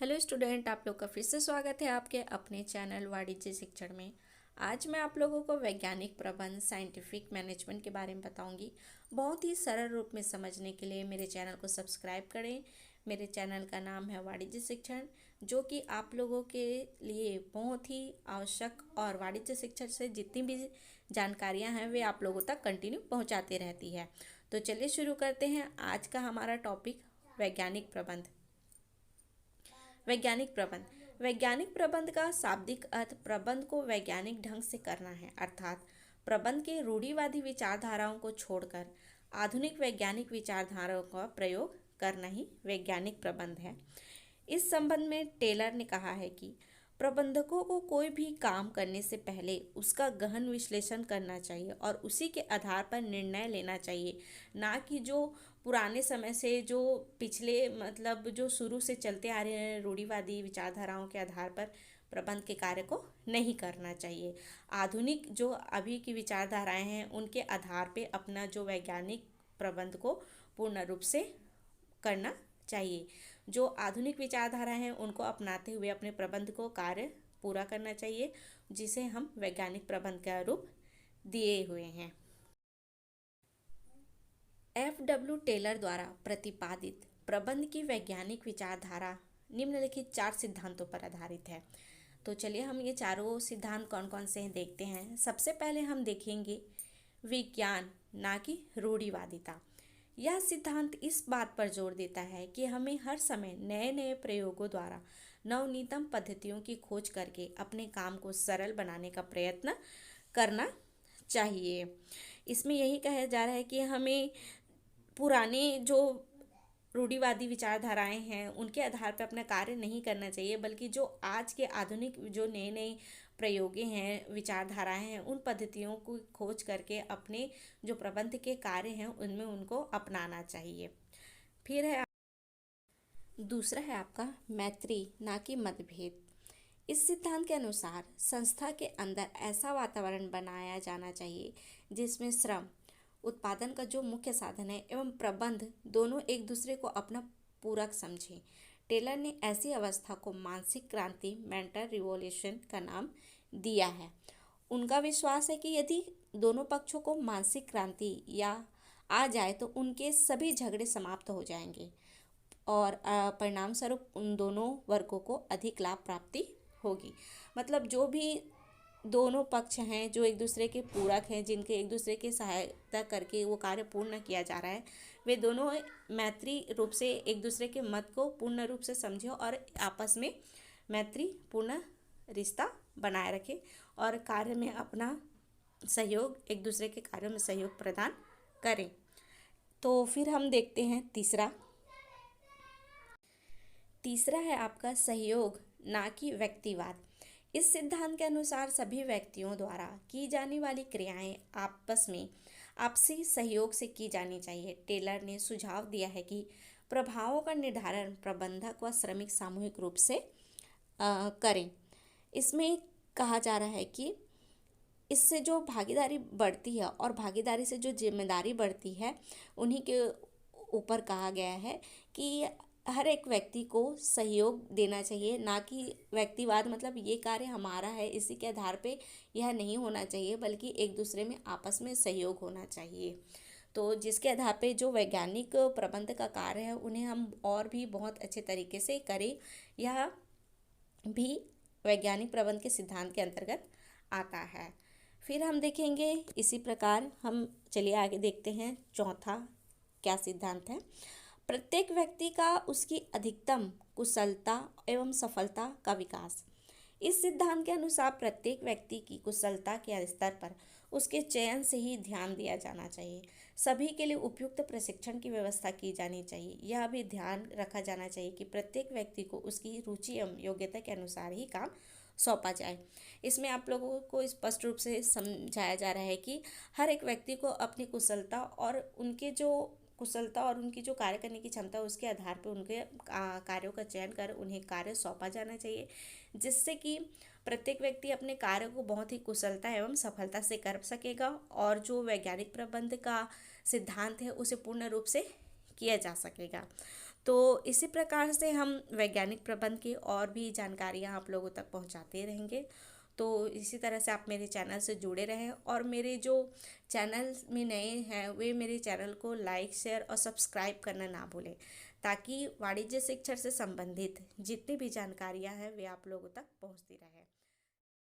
Hello student, आप लोग का फिर से स्वागत है आपके अपने चैनल वाणिज्य शिक्षण में। आज मैं आप लोगों को वैज्ञानिक प्रबंध साइंटिफिक मैनेजमेंट के बारे में बताऊंगी। बहुत ही सरल रूप में समझने के लिए मेरे चैनल को सब्सक्राइब करें। मेरे चैनल का नाम है वाणिज्य शिक्षण, जो कि आप लोगों के लिए बहुत ही आवश्यक और वाणिज्य शिक्षण से जितनी भी जानकारियाँ हैं वे आप लोगों तक कंटिन्यू पहुँचाती रहती है। तो चलिए शुरू करते हैं। आज का हमारा टॉपिक वैज्ञानिक प्रबंध। वैज्ञानिक प्रबंध का शाब्दिक अर्थ प्रबंध को वैज्ञानिक ढंग से करना है, अर्थात प्रबंध के रूढ़िवादी विचारधाराओं को छोड़कर आधुनिक वैज्ञानिक विचारधाराओं का प्रयोग करना ही वैज्ञानिक प्रबंध है। इस संबंध में टेलर ने कहा है कि प्रबंधकों को कोई भी काम करने से पहले उसका गहन विश्लेषण करना चाहिए और उसी के आधार पर निर्णय लेना चाहिए, ना कि जो पुराने समय से जो पिछले मतलब जो शुरू से चलते आ रहे हैं रूढ़िवादी विचारधाराओं के आधार पर प्रबंध के कार्य को नहीं करना चाहिए। आधुनिक जो अभी की विचारधाराएं हैं उनके आधार पे अपना जो वैज्ञानिक प्रबंध को पूर्ण रूप से करना चाहिए। जो आधुनिक विचारधारा हैं उनको अपनाते हुए अपने प्रबंध को कार्य पूरा करना चाहिए, जिसे हम वैज्ञानिक प्रबंध का रूप दिए हुए हैं। F.W. टेलर द्वारा प्रतिपादित प्रबंध की वैज्ञानिक विचारधारा निम्नलिखित 4 सिद्धांतों पर आधारित है। तो चलिए हम ये चारों सिद्धांत कौन कौन से हैं देखते हैं। सबसे पहले हम देखेंगे विज्ञान, ना कि रूढ़िवादिता। यह सिद्धांत इस बात पर जोर देता है कि हमें हर समय नए नए प्रयोगों द्वारा नवनीतम पद्धतियों की खोज करके अपने काम को सरल बनाने का प्रयत्न करना चाहिए। इसमें यही कहा जा रहा है कि हमें पुराने जो रूढ़िवादी विचारधाराएं हैं उनके आधार पर अपना कार्य नहीं करना चाहिए, बल्कि जो आज के आधुनिक जो नए नए प्रयोगे हैं, विचारधाराएं हैं, उन पद्धतियों को खोज करके अपने जो प्रबंध के कार्य हैं उनमें उनको अपनाना चाहिए। फिर है दूसरा है आपका मैत्री, ना कि मतभेद। इस सिद्धांत के अनुसार संस्था के अंदर ऐसा वातावरण बनाया जाना चाहिए जिसमें श्रम उत्पादन का जो मुख्य साधन है एवं प्रबंध दोनों एक दूसरे को अपना पूरक समझें। टेलर ने ऐसी अवस्था को मानसिक क्रांति मेंटल रिवॉल्यूशन का नाम दिया है। उनका विश्वास है कि यदि दोनों पक्षों को मानसिक क्रांति या आ जाए तो उनके सभी झगड़े समाप्त हो जाएंगे और परिणाम स्वरूप उन दोनों वर्गों को अधिक लाभ प्राप्ति होगी। मतलब जो भी दोनों पक्ष हैं जो एक दूसरे के पूरक हैं, जिनके एक दूसरे की सहायता करके वो कार्य पूर्ण किया जा रहा है, वे दोनों मैत्री रूप से एक दूसरे के मत को पूर्ण रूप से समझे और आपस में मैत्री पूर्ण रिश्ता बनाए रखें और कार्य में अपना सहयोग, एक दूसरे के कार्यों में सहयोग प्रदान करें। तो फिर हम देखते हैं तीसरा है आपका सहयोग, ना कि व्यक्तिवाद। इस सिद्धांत के अनुसार सभी व्यक्तियों द्वारा की जाने वाली क्रियाएं आपस में आपसी सहयोग से की जानी चाहिए। टेलर ने सुझाव दिया है कि प्रभावों का निर्धारण प्रबंधक व श्रमिक सामूहिक रूप से करें। इसमें कहा जा रहा है कि इससे जो भागीदारी बढ़ती है और भागीदारी से जो जिम्मेदारी बढ़ती है उन्हीं के ऊपर कहा गया है कि हर एक व्यक्ति को सहयोग देना चाहिए, ना कि व्यक्तिवाद। मतलब ये कार्य हमारा है इसी के आधार पे यह नहीं होना चाहिए, बल्कि एक दूसरे में आपस में सहयोग होना चाहिए। तो जिसके आधार पे जो वैज्ञानिक प्रबंध का कार्य है उन्हें हम और भी बहुत अच्छे तरीके से करें, यह भी वैज्ञानिक प्रबंध के सिद्धांत के अंतर्गत आता है। फिर हम देखेंगे इसी प्रकार हम चलिए आगे देखते हैं चौथा क्या सिद्धांत है। प्रत्येक व्यक्ति का उसकी अधिकतम कुशलता एवं सफलता का विकास। इस सिद्धांत के अनुसार प्रत्येक व्यक्ति की कुशलता के स्तर पर उसके चयन से ही ध्यान दिया जाना चाहिए। सभी के लिए उपयुक्त प्रशिक्षण की व्यवस्था की जानी चाहिए। यह भी ध्यान रखा जाना चाहिए कि प्रत्येक व्यक्ति को उसकी रुचि एवं योग्यता के अनुसार ही काम सौंपा जाए। इसमें आप लोगों को स्पष्ट रूप से समझाया जा रहा है कि हर एक व्यक्ति को अपनी कुशलता और उनकी जो कार्य करने की क्षमता है उसके आधार पर उनके कार्यों का चयन कर उन्हें कार्य सौंपा जाना चाहिए, जिससे कि प्रत्येक व्यक्ति अपने कार्य को बहुत ही कुशलता एवं सफलता से कर सकेगा और जो वैज्ञानिक प्रबंध का सिद्धांत है उसे पूर्ण रूप से किया जा सकेगा। तो इसी प्रकार से हम वैज्ञानिक प्रबंध की और भी जानकारियाँ आप लोगों तक पहुँचाते रहेंगे। तो इसी तरह से आप मेरे चैनल से जुड़े रहें, और मेरे जो चैनल में नए हैं वे मेरे चैनल को लाइक, शेयर और सब्सक्राइब करना ना भूलें, ताकि वाणिज्य शिक्षा से संबंधित जितनी भी जानकारियाँ हैं वे आप लोगों तक पहुँचती रहें।